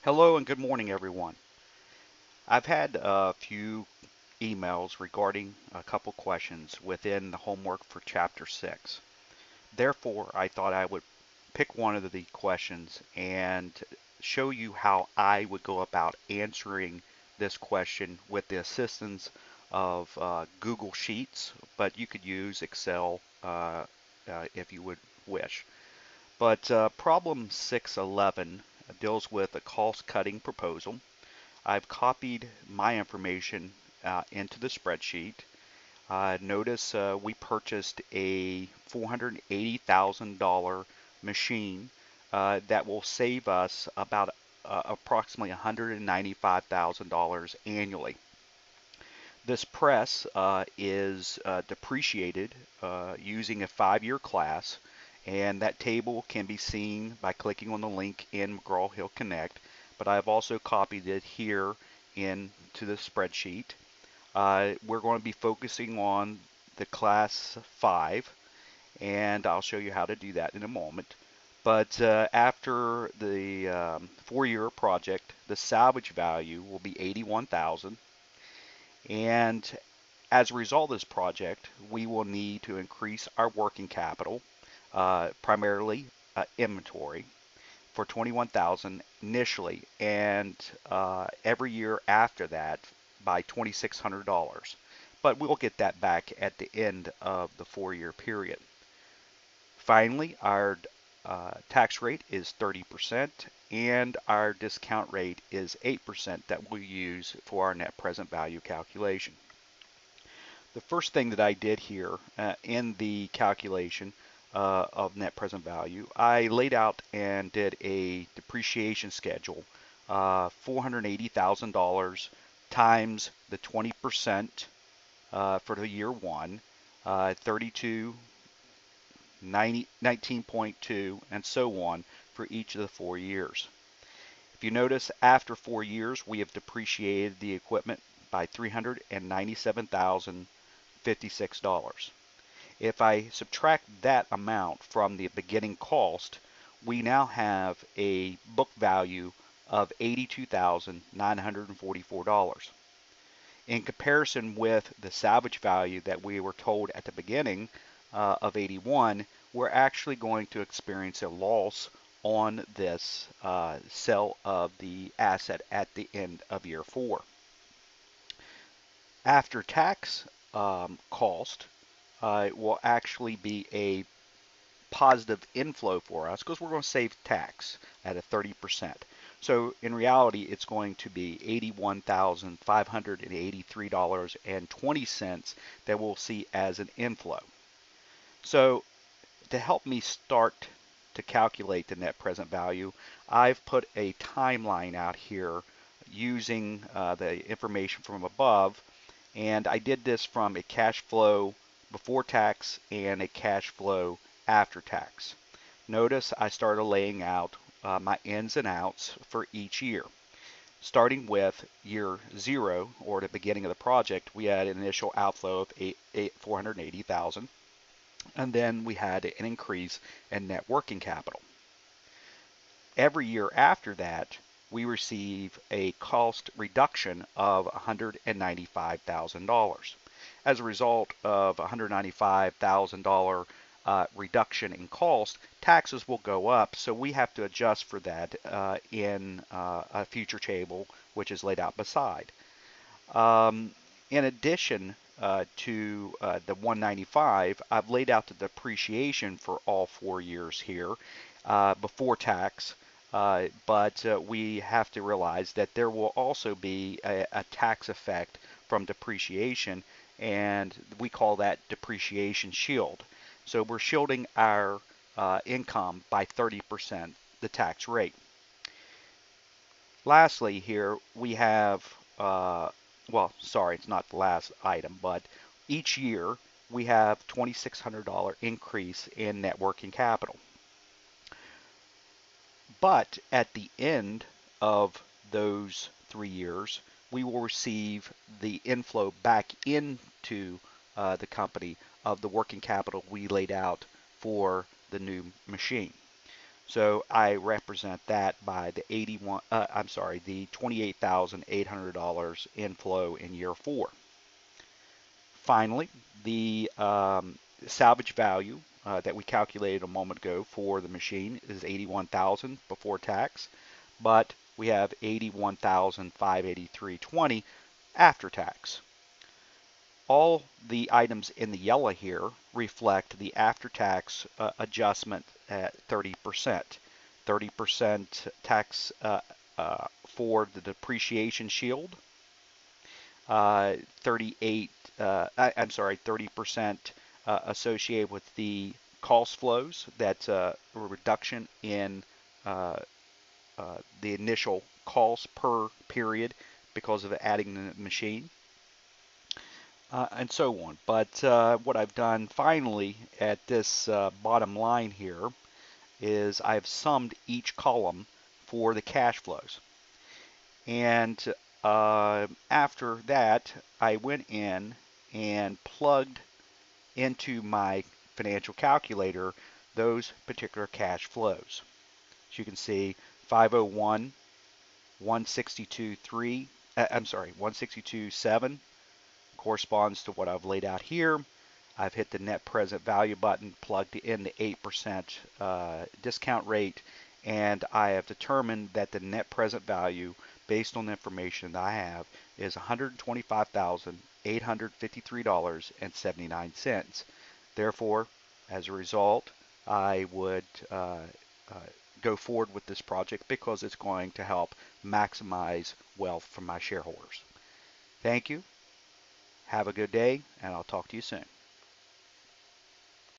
Hello and good morning, everyone. I've had a few emails regarding a couple questions within the homework for Chapter 6. Therefore, I thought I would pick one of the questions and show you how I would go about answering this question with the assistance of Google Sheets, but you could use Excel if you would wish. But problem 611 deals with a cost-cutting proposal. I've copied my information into the spreadsheet. Notice we purchased a $480,000 machine that will save us about approximately $195,000 annually. This press is depreciated using a 5-year class, and that table can be seen by clicking on the link in McGraw-Hill Connect, but I've also copied it here into the spreadsheet. We're going to be focusing on the class 5, and I'll show you how to do that in a moment. But after the 4-year project, the salvage value will be 81,000. And as a result of this project, we will need to increase our working capital, primarily inventory, for 21,000 initially, and every year after that by $2,600. But we'll get that back at the end of the 4-year period. Finally, our tax rate is 30%, and our discount rate is 8% that we'll use for our net present value calculation. The first thing that I did here in the calculation of net present value, I laid out and did a depreciation schedule, $480,000 times the 20% for the year 1, 32, 19.2, and so on for each of the 4 years. If you notice, after 4 years, we have depreciated the equipment by $397,056. If I subtract that amount from the beginning cost, we now have a book value of $82,944. In comparison with the salvage value that we were told at the beginning of 81, we're actually going to experience a loss on this sale of the asset at the end of year 4. After tax cost, it will actually be a positive inflow for us because we're going to save tax at a 30%. So in reality, it's going to be $81,583.20 that we'll see as an inflow. So to help me start to calculate the net present value, I've put a timeline out here using the information from above, and I did this from a cash flow before tax and a cash flow after tax. Notice I started laying out my ins and outs for each year. Starting with year 0, or the beginning of the project, we had an initial outflow of $480,000, and then we had an increase in net working capital. Every year after that, we receive a cost reduction of $195,000. As a result of $195,000 reduction in cost, taxes will go up, so we have to adjust for that in a future table, which is laid out beside. In addition to the 195, I've laid out the depreciation for all 4 years here before tax, but we have to realize that there will also be a tax effect from depreciation, and we call that depreciation shield. So we're shielding our income by 30%, the tax rate. Lastly here, we have, well, sorry, it's not the last item, but each year we have $2,600 increase in net working capital. But at the end of those 3 years, we will receive the inflow back into the company of the working capital we laid out for the new machine. So I represent that by the the $28,800 inflow in year 4. Finally, the salvage value that we calculated a moment ago for the machine is 81,000 before tax, but we have 81,583.20 after tax. All the items in the yellow here reflect the after-tax adjustment at 30%. 30% tax for the depreciation shield, 30% associated with the cost flows. That's a reduction in the initial cost per period because of adding the machine, and so on. But what I've done finally at this bottom line here is I've summed each column for the cash flows. And after that, I went in and plugged into my financial calculator those particular cash flows. As you can see, 501, 162.3, 162.7 corresponds to what I've laid out here. I've hit the net present value button, plugged in the 8% discount rate, and I have determined that the net present value, based on the information that I have, is $125,853.79. Therefore, as a result, I would go forward with this project because it's going to help maximize wealth for my shareholders. Thank you. Have a good day, and I'll talk to you soon.